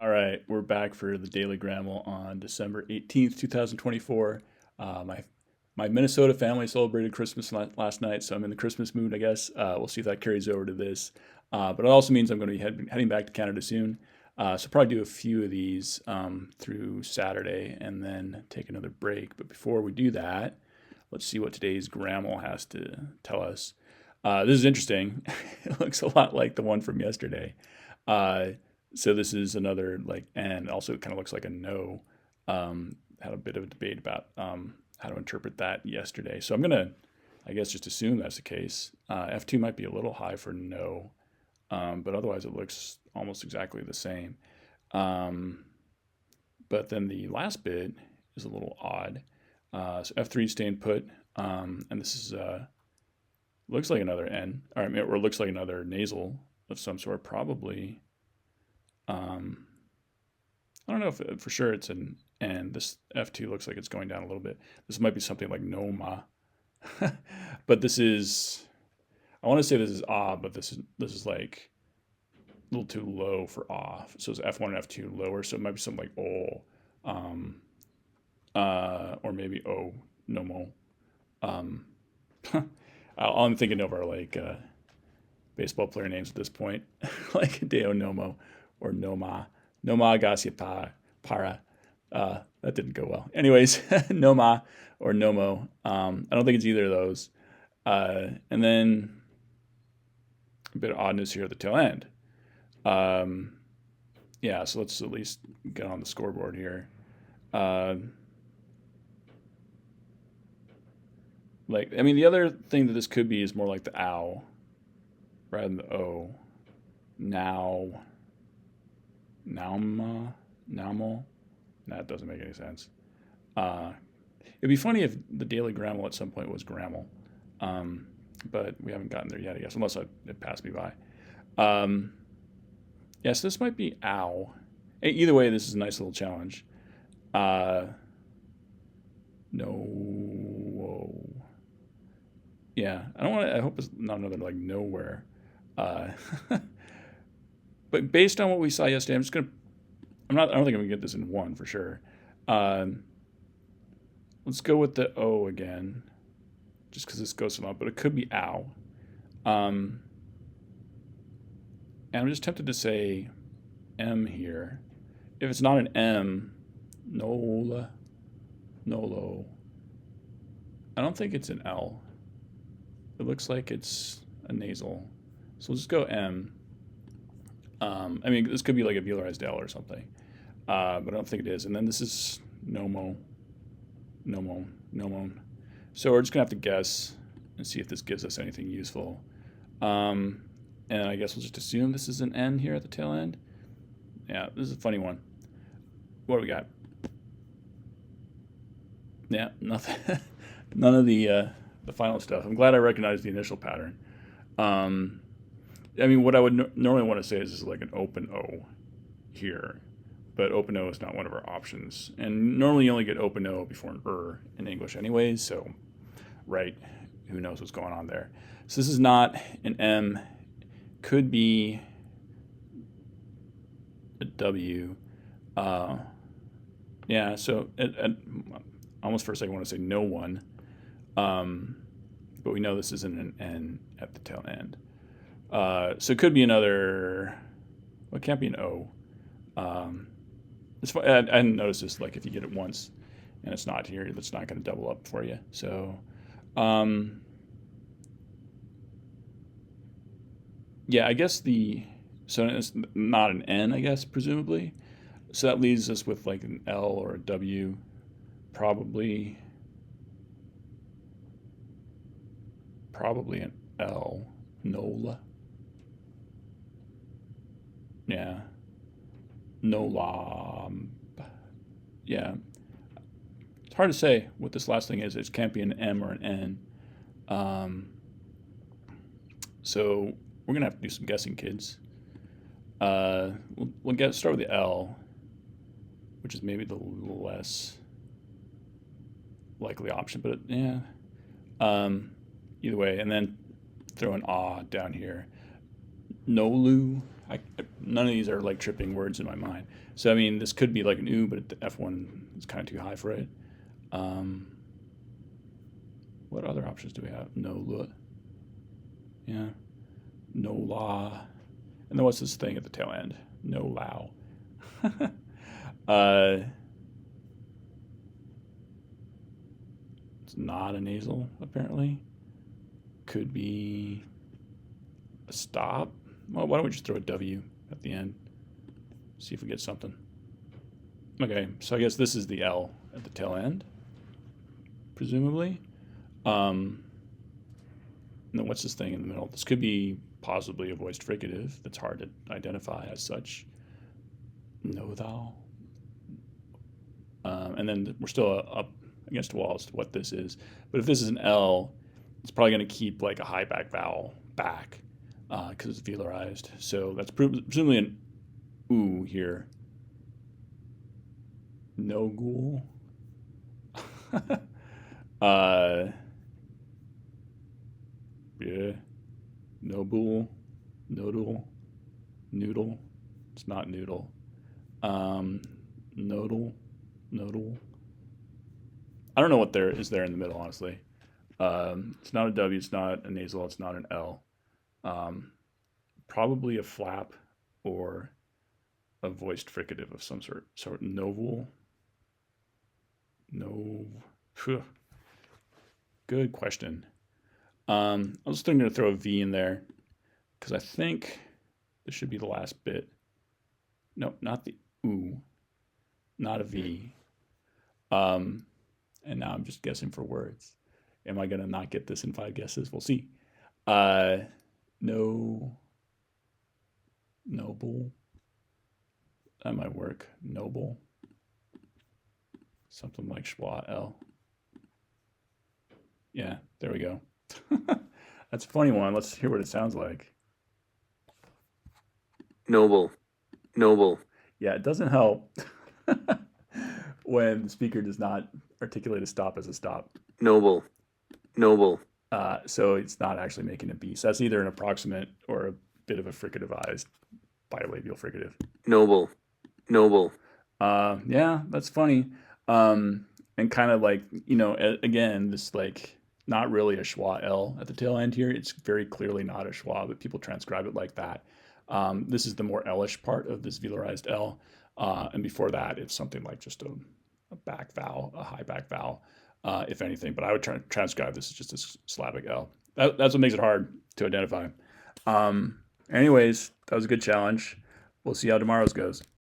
All right, we're back for the Daily Gramle on December 18th, 2024. My Minnesota family celebrated Christmas last night, so I'm in the Christmas mood, I guess. We'll see if that carries over to this. But it also means I'm going to be heading back to Canada soon. So probably do a few of these through Saturday and then take another break. But before we do that, let's see what today's Gramle has to tell us. This is interesting. It looks a lot like the one from yesterday. Uh, so this is another like, and also it kind of looks like a no. Had a bit of a debate about how to interpret that yesterday. So I'm gonna, I guess, just assume that's the case. F2 might be a little high for no, but otherwise it looks almost exactly the same. But then the last bit is a little odd. So F3 is staying put, and this is looks like another N, or it looks like another nasal of some sort, probably. I don't know if for sure it's an N. This F2 looks like it's going down a little bit. This might be something like Noma, but this is. I want to say this is ah, but this is like a little too low for ah. So it's F1 and F2 lower, so it might be something like O, or maybe O, Nomo. Um, all I'm thinking of are like baseball player names at this point, like Deo Nomo or Noma. Noma Garcia Para. That didn't go well. Anyways, Noma or Nomo. I don't think it's either of those. And then a bit of oddness here at the tail end. Yeah, so let's at least get on the scoreboard here. The other thing that this could be is more like the ow rather than the o. Now, nauma, naumo. That doesn't make any sense. It'd be funny if the Daily Gramle at some point was Gramle, but we haven't gotten there yet, I guess, unless it passed me by. Yes, this might be ow. Either way, this is a nice little challenge. No. Whoa. Yeah, I don't want to. I hope it's not another like nowhere. Uh, but based on what we saw yesterday, I'm just gonna. I'm not. I don't think I'm gonna get this in one for sure. Um, let's go with the O again, just because this goes so long. But it could be ow. Um, and I'm just tempted to say M here. If it's not an M, Nola, Nolo. I don't think it's an L. It looks like it's a nasal. So we'll just go M. This could be like a velarized L or something, but I don't think it is. And then this is Nomo, Nomo, Nomon. So we're just going to have to guess and see if this gives us anything useful. And I guess we'll just assume this is an N here at the tail end. Yeah, this is a funny one. What do we got? Yeah, nothing. None of the final stuff. I'm glad I recognized the initial pattern. What I would normally want to say is this is like an open O here, but open O is not one of our options. And normally you only get open O before an in English anyways, so, right, who knows what's going on there. So this is not an M, could be a W. Yeah, so almost for a second I want to say no one, but we know this isn't an N at the tail end. So it could be another. Well, it can't be an O. I hadn't noticed this. Like if you get it once and it's not here, that's not going to double up for you. So, yeah, I guess so it's not an N, I guess presumably. So that leaves us with like an L or a W, probably an L. Nola. Yeah. Nolam. Yeah. It's hard to say what this last thing is. It can't be an M or an N. So we're going to have to do some guessing, kids. We'll start with the L, which is maybe the less likely option, but yeah. Either way, and then throw an ah down here. Nolu. None of these are like tripping words in my mind. So I mean, this could be like an oo, but the F1 is kind of too high for it. Um, what other options do we have? No, yeah, no la, and then what's this thing at the tail end? No lao. uh, it's not a nasal apparently. Could be a stop. Well, why don't we just throw a W at the end? See if we get something. Okay, so I guess this is the L at the tail end, presumably. And then what's this thing in the middle? This could be possibly a voiced fricative that's hard to identify as such. No thou. And then we're still up against the wall as to what this is. But if this is an L, it's probably going to keep like a high back vowel back because it's velarized. So that's presumably an oo here. No ghoul. Yeah. Noble. Nodal. Noodle. It's not noodle. Nodal. Nodal. I don't know what there is there in the middle, honestly. It's not a W, it's not a nasal, it's not an L. Probably a flap or a voiced fricative of some sort. So novel. No. Phew. Good question. I was thinking to throw a V in there because I think this should be the last bit. No, not the oo, not a V. And now I'm just guessing for words. Am I gonna not get this in 5 guesses? We'll see. No, noble. That might work. Noble. Something like schwa L. Yeah, there we go. That's a funny one. Let's hear what it sounds like. Noble. Noble. Yeah, it doesn't help when the speaker does not articulate a stop as a stop. Noble. Noble. So it's not actually making a B. So that's either an approximate or a bit of a fricativized bilabial fricative. Noble. Noble. Yeah, that's funny. And kind of like, again, this like not really a schwa L at the tail end here. It's very clearly not a schwa, but people transcribe it like that. This is the more L-ish part of this velarized L. And before that, it's something like just a back vowel, a high back vowel, if anything. But I would transcribe this as just a syllabic L. That's what makes it hard to identify. Anyways, that was a good challenge. We'll see how tomorrow's goes.